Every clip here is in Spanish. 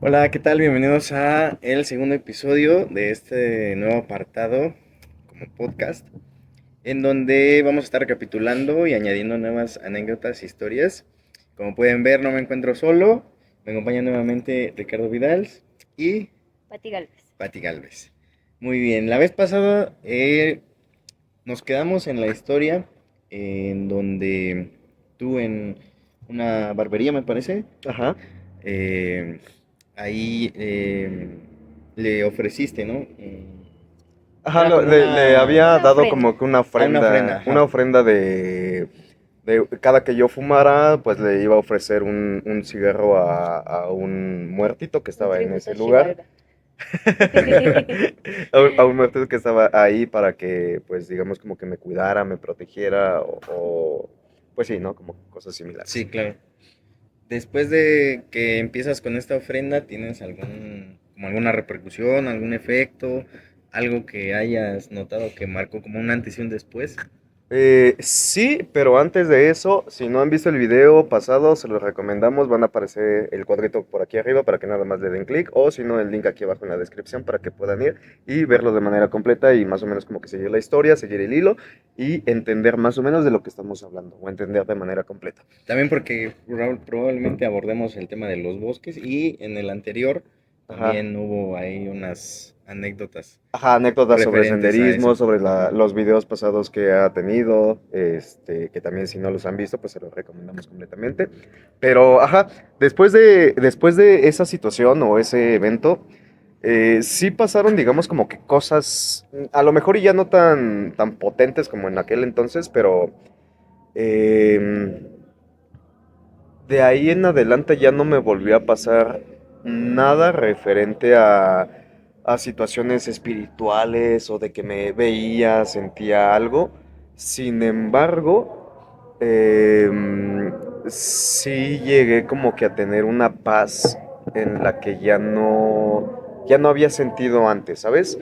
Hola, ¿qué tal? Bienvenidos a el segundo episodio de este nuevo apartado como podcast, en donde vamos a estar recapitulando y añadiendo nuevas anécdotas e historias. Como pueden ver, no me encuentro solo, me acompaña nuevamente Ricardo Vidal y Pati Galvez. Pati Galvez. Muy bien, la vez pasada nos quedamos en la historia en donde tú en una barbería, me parece, Ajá, eh, ahí le ofreciste, ¿no? ajá, Era como le una... había Una dado ofrenda. como que una Ah, una ofrenda, ofrenda, ajá. de cada que yo fumara, pues le iba a ofrecer un cigarro a un muertito que Un estaba en tributo a ese lugar, Xibalba. a un muertito que estaba ahí para que, pues digamos, como que me cuidara, me protegiera pues sí, ¿no? Como cosas Sí, similares. claro. Después de que empiezas con esta ofrenda, ¿tienes como alguna repercusión, algún efecto, algo que hayas notado que marcó como un antes y un después? Sí, pero antes de eso, si no han visto el video pasado, se los recomendamos. Van a aparecer el cuadrito por aquí arriba para que nada más le den clic, o si no, el link aquí abajo en la descripción para que puedan ir y verlo de manera completa y más o menos como que seguir la historia, seguir el hilo y entender más o menos de lo que estamos hablando, o entender de manera completa. También porque probablemente abordemos el tema de los bosques y en el anterior Ajá. también hubo ahí unas anécdotas Ajá, anécdotas sobre referentes a senderismo, eso. sobre Ajá. los videos pasados que ha tenido, que también si no los han visto, pues se los recomendamos completamente. Pero, ajá, después de esa situación o ese evento, sí pasaron, digamos, como que cosas, a lo mejor y ya no tan potentes como en aquel entonces, pero em, de ahí en adelante ya no me volvió a pasar nada referente a situaciones espirituales o de que me veía, sentía algo. Sin embargo, sí llegué como que a tener una paz en la que ya no había sentido antes, ¿sabes?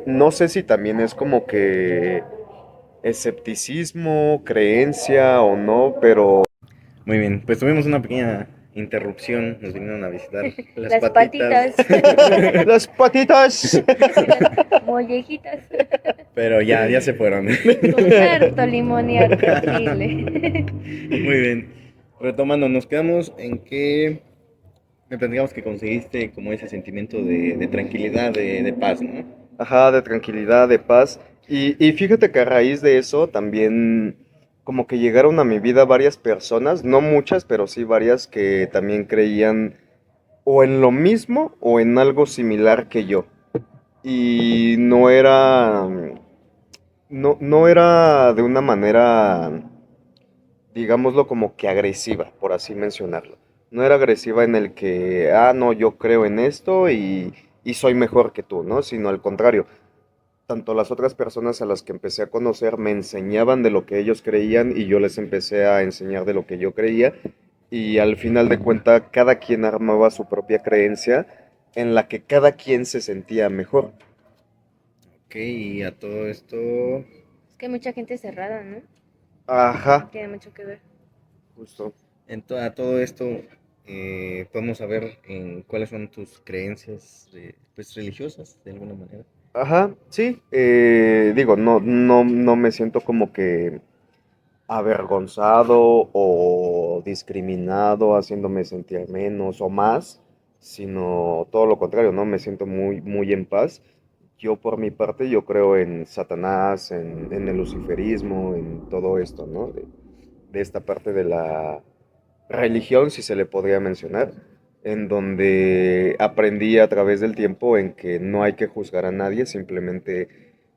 No sé si también es como que escepticismo, creencia o no, pero Muy bien, pues tuvimos una pequeña interrupción, nos vinieron a visitar las Las patitas, patitas. las patitas. Las mollejitas. pero ya se fueron. Con harto limón y harto chile. Muy bien, retomando, nos quedamos en que me platicamos que conseguiste como ese sentimiento de tranquilidad, de paz, ¿no? Ajá, de tranquilidad, de paz. Y fíjate que a raíz de eso también como que llegaron a mi vida varias personas, no muchas, pero sí varias que también creían o en lo mismo o en algo similar que yo. Y no era de una manera, digámoslo como que agresiva, por así mencionarlo. No era agresiva en el que, no, yo creo en esto y soy mejor que tú, ¿no? Sino al contrario, tanto las otras personas a las que empecé a conocer me enseñaban de lo que ellos creían y yo les empecé a enseñar de lo que yo creía y al final de cuentas cada quien armaba su propia creencia en la que cada quien se sentía mejor. Ok, y a todo esto, Es que hay mucha gente cerrada, ¿no? Ajá, Tiene mucho que ver. justo. a todo esto, podemos saber en cuáles son tus creencias, pues religiosas, de alguna manera. Ajá, sí. Digo, no me siento como que avergonzado o discriminado, haciéndome sentir menos o más, sino todo lo contrario, ¿no? Me siento muy en paz. Yo por mi parte, yo creo en Satanás, en el luciferismo, en todo esto, ¿no? De esta parte de la religión, si se le podría mencionar, en donde aprendí a través del tiempo en que no hay que juzgar a nadie, simplemente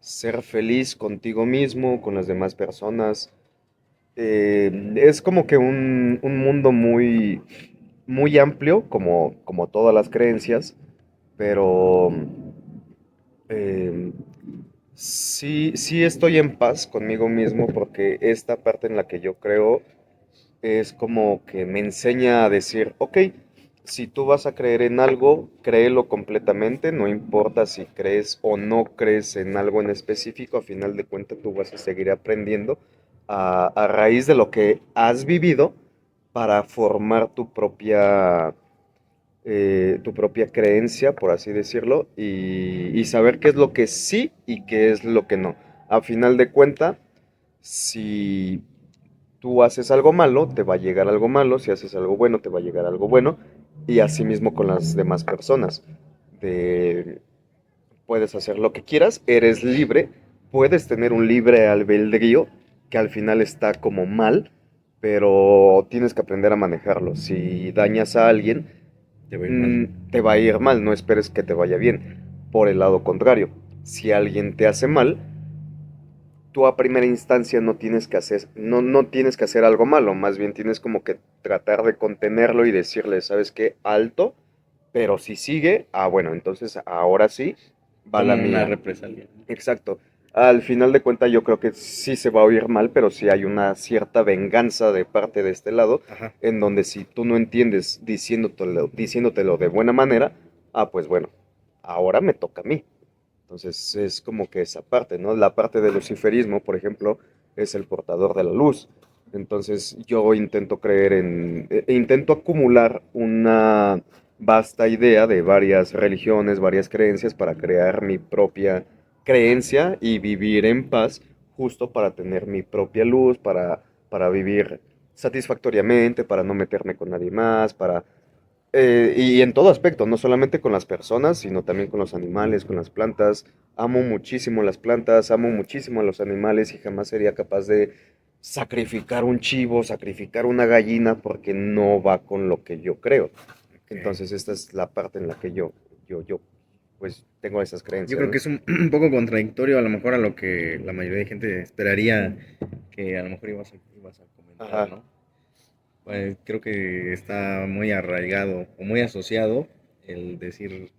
ser feliz contigo mismo, con las demás personas. Es como que un mundo muy amplio, como todas las creencias, pero eh, sí estoy en paz conmigo mismo porque esta parte en la que yo creo es como que me enseña a decir, ok, si tú vas a creer en algo, créelo completamente, no importa si crees o no crees en algo en específico, a final de cuentas tú vas a seguir aprendiendo a raíz de lo que has vivido para formar tu propia, tu propia creencia, por así decirlo, y saber qué es lo que sí y qué es lo que no. A final de cuenta, si tú haces algo malo, te va a llegar algo malo, si haces algo bueno, te va a llegar algo bueno, y así mismo con las demás personas. De, puedes hacer lo que quieras, eres libre, puedes tener un libre albedrío, que al final está como mal, pero tienes que aprender a manejarlo. Si dañas a alguien, Te va a ir mal. te va a ir mal, no esperes que te vaya bien. Por el lado contrario, si alguien te hace mal, tú a primera instancia no tienes que hacer algo malo, más bien tienes como que tratar de contenerlo y decirle, ¿sabes qué? Alto, pero si sigue, bueno, entonces ahora sí va la Como una mía. represalia. Exacto. Al final de cuentas yo creo que sí se va a oír mal, pero sí hay una cierta venganza de parte de este lado, Ajá. en donde si tú no entiendes diciéndotelo de buena manera, pues bueno, ahora me toca a mí. Entonces es como que esa parte, ¿no? La parte del luciferismo, por ejemplo, es el portador de la luz. Entonces yo intento intento acumular una vasta idea de varias religiones, varias creencias para crear mi propia creencia y vivir en paz, justo para tener mi propia luz, para vivir satisfactoriamente, para no meterme con nadie más, y en todo aspecto, no solamente con las personas, sino también con los animales, con las plantas. Amo muchísimo las plantas, amo muchísimo a los animales y jamás sería capaz de sacrificar un chivo, sacrificar una gallina, porque no va con lo que yo creo. Ok. Entonces esta es la parte en la que pues tengo esas Yo creencias, creo ¿no? que es un poco contradictorio a lo mejor a lo que la mayoría de gente esperaría que a lo mejor ibas a comentar, Ajá. ¿no? Pues creo que está muy arraigado o muy asociado el decir,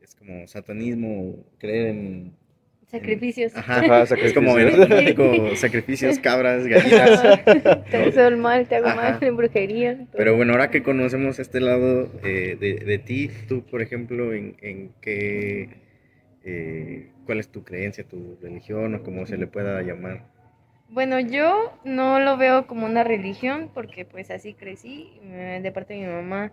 es como satanismo, creer Sacrificios. ajá, Ajá, es como en sacrificios. automático sacrificios, cabras, gallinas, Ajá. Te ¿no? deseo el mal, te hago mal Ajá. en brujería, Pero todo. bueno, ahora que conocemos este lado de ti, tú, por ejemplo, en qué, cuál es tu creencia, tu religión o como se le pueda llamar. Bueno, yo no lo veo como una religión porque pues así crecí, de parte de mi mamá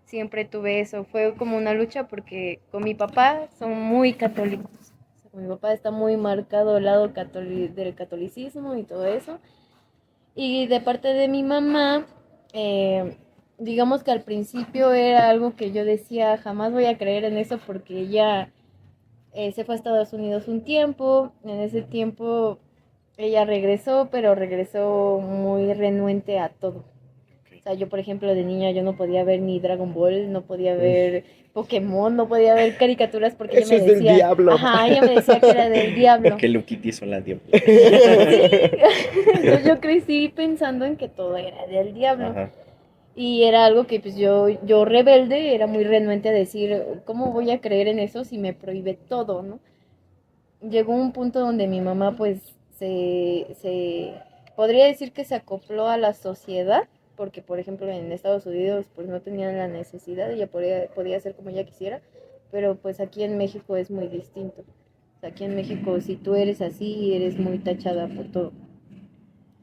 siempre tuve eso, fue como una lucha porque con mi papá son muy católicos, o sea, con mi papá está muy marcado el lado del catolicismo y todo eso, y de parte de mi mamá, eh, digamos que al principio era algo que yo decía, jamás voy a creer en eso porque ella se fue a Estados Unidos un tiempo, en ese tiempo ella regresó, pero regresó muy renuente a todo. O sea, yo, por ejemplo, de niña yo no podía ver ni Dragon Ball, no podía ver Pokémon, no podía ver caricaturas porque ella Eso me es del decía, diablo. ajá, ella me decía que era del diablo. Que Hello Kitty son las diablas. Sí, entonces yo crecí pensando en que todo era del diablo. Ajá. Y era algo que pues yo rebelde, era muy renuente a decir, ¿cómo voy a creer en eso si me prohíbe todo, no? Llegó un punto donde mi mamá pues podría decir que se acopló a la sociedad, porque por ejemplo en Estados Unidos pues no tenían la necesidad, ella podía hacer como ella quisiera, pero pues aquí en México es muy distinto. O sea, aquí en México si tú eres así, eres muy tachada por todo.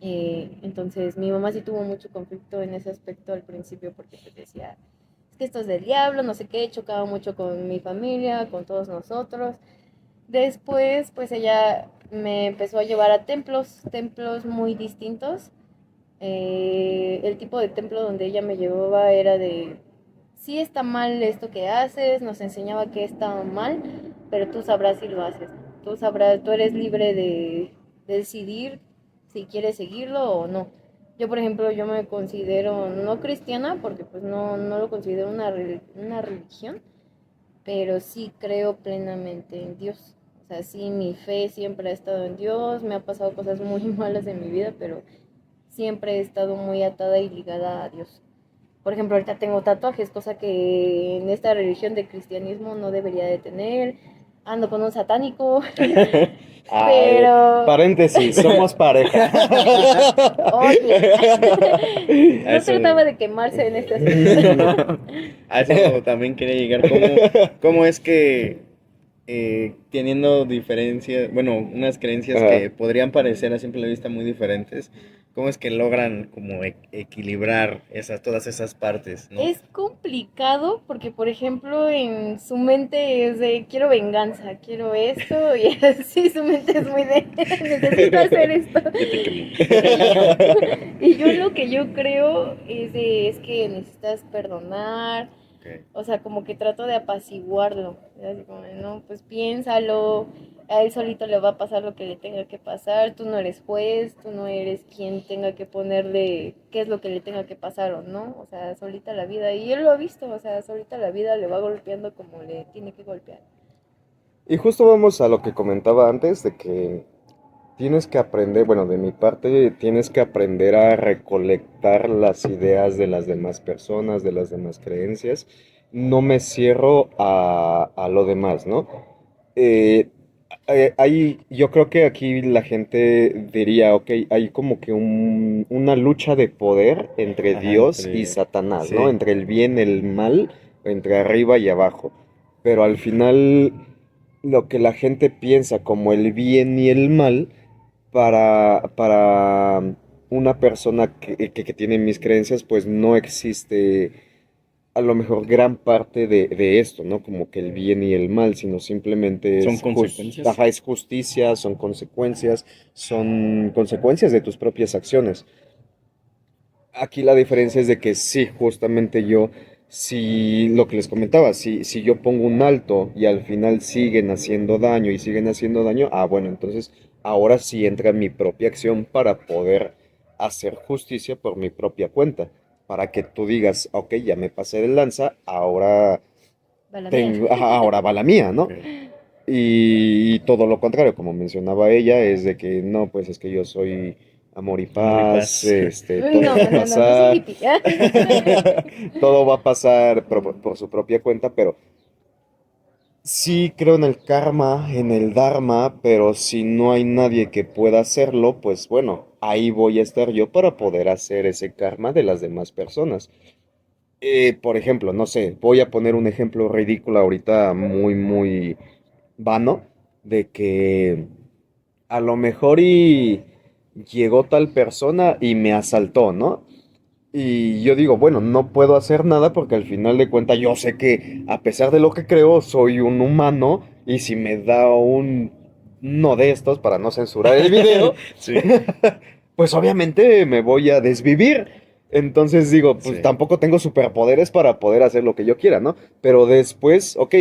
Entonces mi mamá sí tuvo mucho conflicto en ese aspecto al principio porque pues decía, es que esto es del diablo, no sé qué, chocaba mucho con mi familia, con todos nosotros. Después, pues ella me empezó a llevar a templos muy distintos. El tipo de templo donde ella me llevaba era de, sí está mal esto que haces, nos enseñaba que está mal, pero tú sabrás si lo haces. Tú sabrás, tú eres libre de decidir si quieres seguirlo o no. Yo, por ejemplo, yo me considero no cristiana porque pues no lo considero una religión, pero sí creo plenamente en Dios. O sea, sí, mi fe siempre ha estado en Dios, me ha pasado cosas muy malas en mi vida, pero siempre he estado muy atada y ligada a Dios. Por ejemplo, ahorita tengo tatuajes, cosa que en esta religión de cristianismo no debería de tener. Ando con un satánico, Ay, pero paréntesis, somos pareja. oye, A no eso, trataba de quemarse en este aspecto. a eso también quería llegar. ¿Cómo es que teniendo diferencias, bueno, unas creencias Ajá. que podrían parecer a simple vista muy diferentes, ¿cómo es que logran como equilibrar todas esas partes, ¿no? Es complicado porque, por ejemplo, en su mente es de quiero venganza, quiero esto, y así su mente es muy de necesito hacer esto. Ya te quemó. Y yo lo que yo creo es que necesitas perdonar, Ok. o sea, como que trato de apaciguarlo. Así como, no, pues piénsalo, a él solito le va a pasar lo que le tenga que pasar, tú no eres juez, tú no eres quien tenga que ponerle qué es lo que le tenga que pasar o no, o sea, solita la vida, y él lo ha visto, o sea, solita la vida le va golpeando como le tiene que golpear. Y justo vamos a lo que comentaba antes, de que tienes que aprender, bueno, de mi parte, tienes que aprender a recolectar las ideas de las demás personas, de las demás creencias. No me cierro a lo demás, ¿no? Eh, yo creo que aquí la gente diría, ok, hay como que una lucha de poder entre Ajá, Dios y Satanás, ¿no? sí, Entre el bien y el mal, entre arriba y abajo. Pero al final, lo que la gente piensa como el bien y el mal, para una persona que tiene mis creencias, pues no existe a lo mejor gran parte de esto, ¿no? Como que el bien y el mal, sino simplemente son consecuencias. ajá, es justicia, son consecuencias de tus propias acciones. Aquí la diferencia es de que sí, justamente yo, si lo que les comentaba, si yo pongo un alto y al final siguen haciendo daño y siguen haciendo daño, bueno, entonces ahora sí entra mi propia acción para poder hacer justicia por mi propia cuenta, para que tú digas, ok, ya me pasé de lanza, ahora Va la mía. ahora va la mía, Ok. ¿no? Y todo lo contrario, como mencionaba ella, es de que no, pues es que yo soy amor y Amor y paz, paz. todo No, va a no, no, yo soy pasar, hippie. todo va a pasar por su propia cuenta, pero sí creo en el karma, en el dharma, pero si no hay nadie que pueda hacerlo, pues bueno, ahí voy a estar yo para poder hacer ese karma de las demás personas. Por ejemplo, no sé, voy a poner un ejemplo ridículo ahorita muy vano, de que a lo mejor y llegó tal persona y me asaltó, ¿no? Y yo digo, bueno, no puedo hacer nada porque al final de cuentas yo sé que a pesar de lo que creo, soy un humano y si me da uno de estos para no censurar el video, Sí, pues obviamente me voy a desvivir. Entonces digo, pues sí. tampoco tengo superpoderes para poder hacer lo que yo quiera, ¿no? Pero después, ok,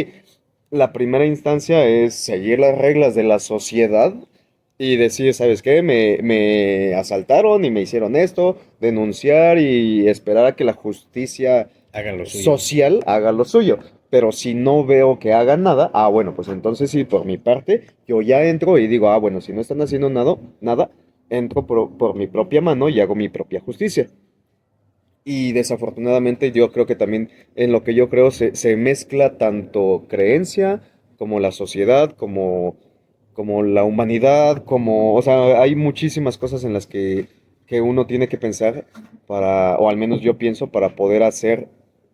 la primera instancia es seguir las reglas de la sociedad y decir, ¿sabes qué? Me asaltaron y me hicieron esto, denunciar y esperar a que la justicia Hagan lo suyo. social haga lo suyo. Pero si no veo que hagan nada, bueno, pues entonces sí, por mi parte, yo ya entro y digo, bueno, si no están haciendo nada, entro por mi propia mano y hago mi propia justicia. Y desafortunadamente yo creo que también en lo que yo creo se mezcla tanto creencia como la sociedad, como la humanidad, o sea, hay muchísimas cosas en las que uno tiene que pensar o al menos yo pienso, para poder hacer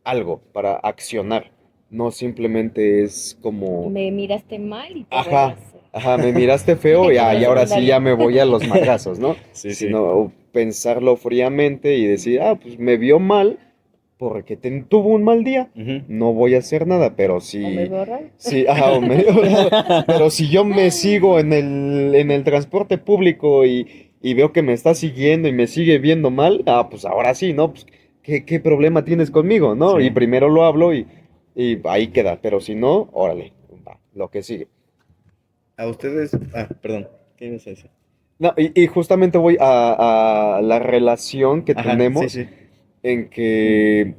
algo, para accionar. No simplemente es como, Me miraste mal y te voy a ajá, hacer. ajá, me miraste feo Como y en ahora sí secundaria. ya me voy a los madrazos, ¿no? Sí, sí. Sino pensarlo fríamente y decir, pues me vio mal porque tuvo un mal día. Ujú. No voy a hacer nada, pero O me si, veo raro. si, o me veo raro, pero si yo me sigo en el transporte público y veo que me está siguiendo y me sigue viendo mal, pues ahora sí, ¿no? Pues, ¿qué problema tienes conmigo, no? Y Sí. primero lo hablo y ahí queda, pero si no, órale, va, lo que sigue. A ustedes. Perdón. ¿Qué ibas a decir? No, y justamente voy a la relación que Ajá, sí, tenemos sí. en que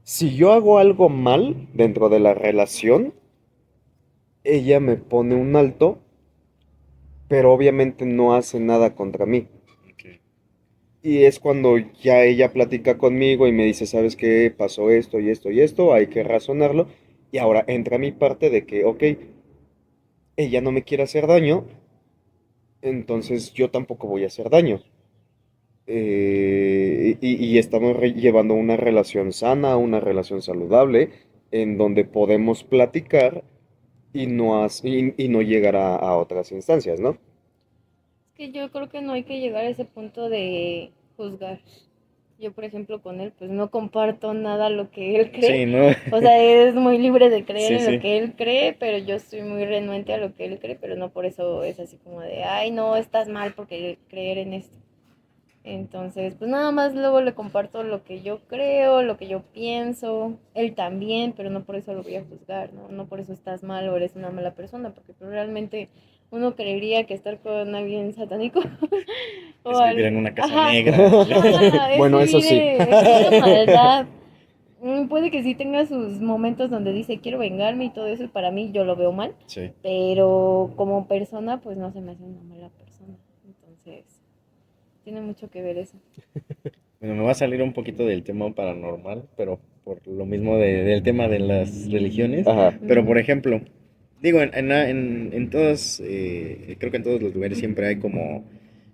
si yo hago algo mal dentro de la relación, ella me pone un alto, pero obviamente no hace nada contra mí. Ok. Y es cuando ya ella platica conmigo y me dice, ¿sabes qué? Pasó esto y esto y esto, hay que razonarlo. Y ahora entra mi parte de que, ok, ella no me quiere hacer daño, entonces yo tampoco voy a hacer daño. Y estamos llevando una relación sana, una relación saludable, en donde podemos platicar y no llegar a otras instancias, ¿no? Es que yo creo que no hay que llegar a ese punto de juzgar. Yo, por ejemplo, con él, pues no comparto nada lo que él cree. Sí, ¿no? O sea, es muy libre de creer Sí, en lo sí. que él cree, pero yo estoy muy renuente a lo que él cree, pero no por eso es así como de, ay, no, estás mal porque creer en esto. Entonces, pues nada más luego le comparto lo que yo creo, lo que yo pienso, él también, pero no por eso lo voy a juzgar, ¿no? No por eso estás mal o eres una mala persona, porque pues, realmente uno creería que estar con alguien satánico o Es vivir algo, en una casa ajá, negra. ajá, es Bueno, eso vivir sí. en pura maldad. Puede que sí tenga sus momentos donde dice quiero vengarme y todo eso, y para mí yo lo veo mal, Sí. pero como persona, pues no se me hace una mala persona. Entonces, tiene mucho que ver eso. Bueno, me va a salir un poquito del tema paranormal, pero por lo mismo del tema de las religiones. Ajá. Pero, por Ujú. ejemplo, digo, en todos, creo que en todos los lugares siempre hay como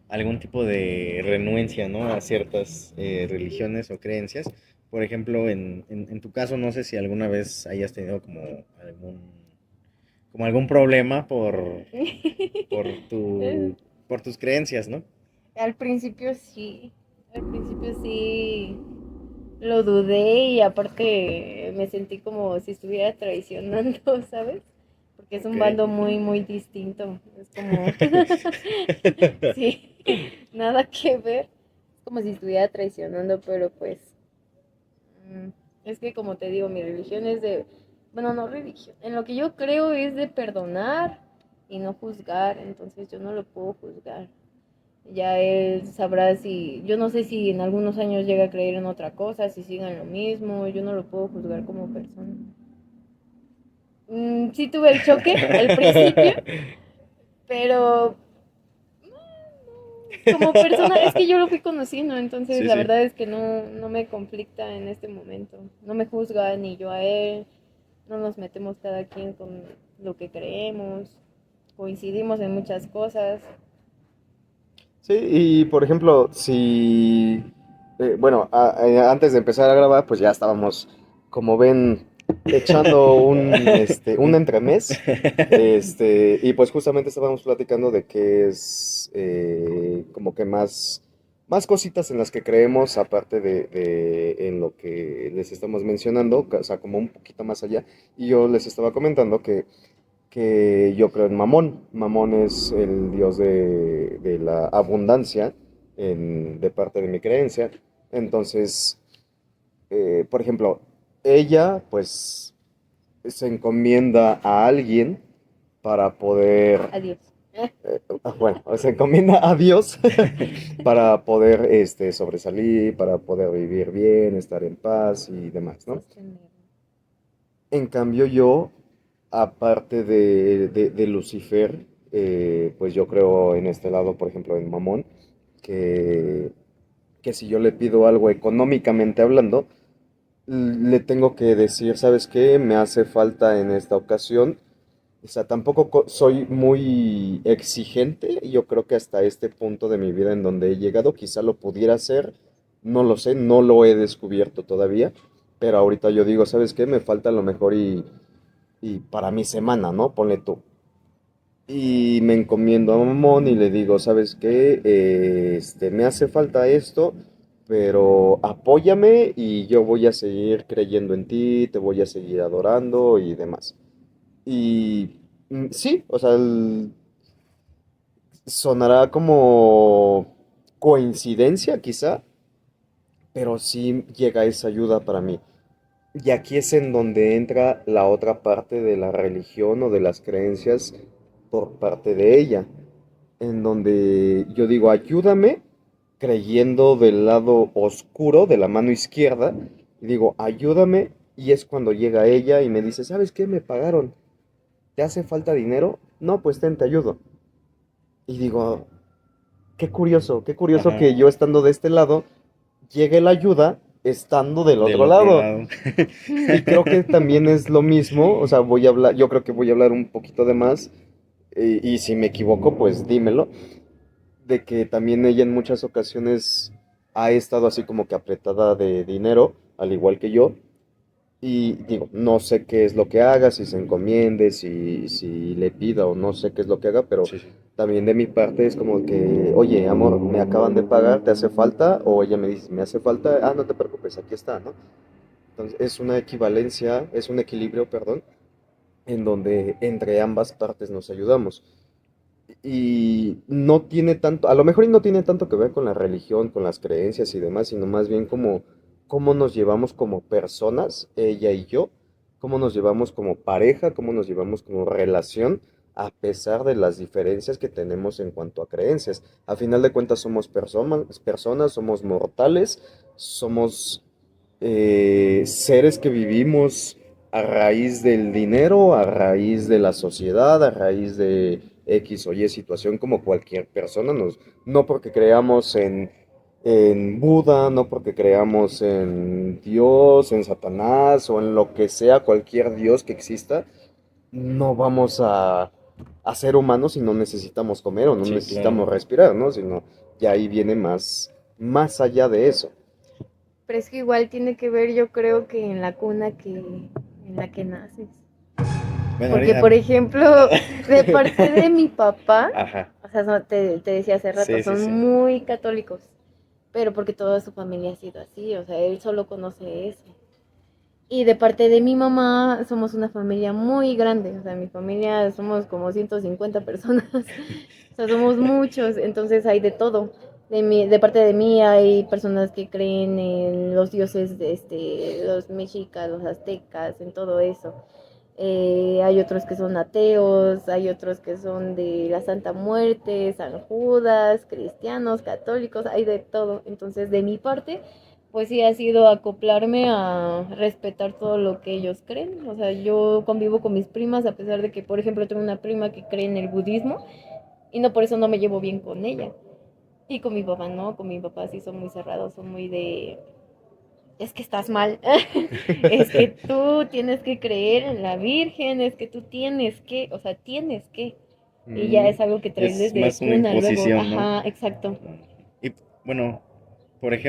algún tipo de renuencia, ¿no? A ciertas religiones o creencias. Por ejemplo, en tu caso, no sé si alguna vez hayas tenido como algún problema por por tus creencias, ¿no? Al principio sí, al principio sí lo dudé y aparte me sentí como si estuviera traicionando, ¿sabes? Porque es Ok. un bando muy, muy distinto. Es como, sí, nada que ver. Es como si estuviera traicionando, pero pues, mm, es que como te digo, mi religión es de, bueno, no religión, en lo que yo creo es de perdonar y no juzgar, entonces yo no lo puedo juzgar. Ya él sabrá si, yo no sé si en algunos años llega a creer en otra cosa, si sigan lo mismo, yo no lo puedo juzgar como persona. Sí tuve el choque al principio, pero como persona, es que yo lo fui conociendo, entonces Sí, la sí. verdad es que no me conflicta en este momento. No me juzga ni yo a él, no nos metemos cada quien con lo que creemos, coincidimos en muchas cosas. Sí, y por ejemplo, si, bueno, antes de empezar a grabar, pues ya estábamos, como ven, echando un entremés, y pues justamente estábamos platicando de qué es como que más cositas en las que creemos, aparte en lo que les estamos mencionando, o sea, como un poquito más allá, y yo les estaba comentando que yo creo en Mamón. Mamón es el dios de la abundancia de parte de mi creencia. Entonces, por ejemplo, ella pues se encomienda a alguien para poder, Adiós. bueno, se encomienda a Dios para poder sobresalir, para poder vivir bien, estar en paz y demás, ¿no? Sostenerlo. En cambio yo, aparte de Lucifer, pues yo creo en este lado, por ejemplo, en Mamón, que, que si yo le pido algo económicamente hablando, le tengo que decir, ¿sabes qué? Me hace falta en esta ocasión. O sea, tampoco soy muy exigente. Yo creo que hasta este punto de mi vida en donde he llegado, quizá lo pudiera hacer. No lo sé, no lo he descubierto todavía. Pero ahorita yo digo, ¿sabes qué? Me falta a lo mejor y para mi semana, ¿no? Ponle tú. Y me encomiendo a Mamón y le digo, ¿sabes qué? Me hace falta esto, pero apóyame y yo voy a seguir creyendo en ti, te voy a seguir adorando y demás. Y sí, o sea, sonará como coincidencia quizá, pero sí llega esa ayuda para mí. Y aquí es en donde entra la otra parte de la religión o de las creencias por parte de ella, en donde yo digo, ayúdame creyendo del lado oscuro de la mano izquierda, y digo, ayúdame, y es cuando llega ella y me dice, ¿sabes qué? Me pagaron, ¿te hace falta dinero? No, pues ten, te ayudo. Y digo, qué curioso Ajá. que yo estando de este lado, llegue la ayuda estando del Del otro otro lado. lado. Y creo que también es lo mismo, o sea, voy a hablar, yo creo que voy a hablar un poquito de más, y si me equivoco, pues dímelo, de que también ella en muchas ocasiones ha estado así como que apretada de dinero, al igual que yo, Y digo, no sé qué es lo que haga, si se encomiende, si le pida o no sé qué es lo que haga, pero Sí, sí. también de mi parte es como que, oye, amor, me acaban de pagar, ¿te hace falta? O ella me dice, me hace falta, ah, no te preocupes, aquí está, ¿no? Entonces es una equivalencia, es un equilibrio, perdón, en donde entre ambas partes nos ayudamos. Y no tiene tanto, a lo mejor y no tiene tanto que ver con la religión, con las creencias y demás, sino más bien como cómo nos llevamos como personas, ella y yo, cómo nos llevamos como pareja, cómo nos llevamos como relación, a pesar de las diferencias que tenemos en cuanto a creencias. A final de cuentas somos personas, somos mortales, somos seres que vivimos a raíz del dinero, a raíz de la sociedad, a raíz de X o Y situación como cualquier persona. No porque creamos en Buda, no porque creamos en Dios, en Satanás o en lo que sea, cualquier Dios que exista, no vamos a ser humanos y no necesitamos comer o no Sí, claro. necesitamos respirar, ¿no? Sino ya ahí viene más allá de eso. Pero es que igual tiene que ver, yo creo que en la cuna en la que naces. Bueno, Porque, ahorita... por ejemplo, de parte de mi papá, Ajá. o sea, te decía hace rato, Sí, sí, son sí. muy católicos, pero porque toda su familia ha sido así, o sea, él solo conoce eso. Y de parte de mi mamá, somos una familia muy grande, o sea, mi familia somos como 150 personas, o sea, somos muchos, entonces hay de todo. De parte de mí hay personas que creen en los dioses, los mexicas, los aztecas, en todo eso. Hay otros que son ateos, hay otros que son de la Santa Muerte, San Judas, cristianos, católicos, hay de todo. Entonces, de mi parte, pues sí ha sido acoplarme a respetar todo lo que ellos creen. O sea, yo convivo con mis primas, a pesar de que, por ejemplo, tengo una prima que cree en el budismo y no por eso no me llevo bien con ella. Y con mi papá no, con mi papá sí son muy cerrados, son muy de es que estás mal, es que tú tienes que creer en la Virgen, es que tú tienes que, o sea, tienes que. Y ya Mm, es algo que traes es desde más una cuna luego, imposición, ¿no? ajá, exacto. Y bueno, por ejemplo...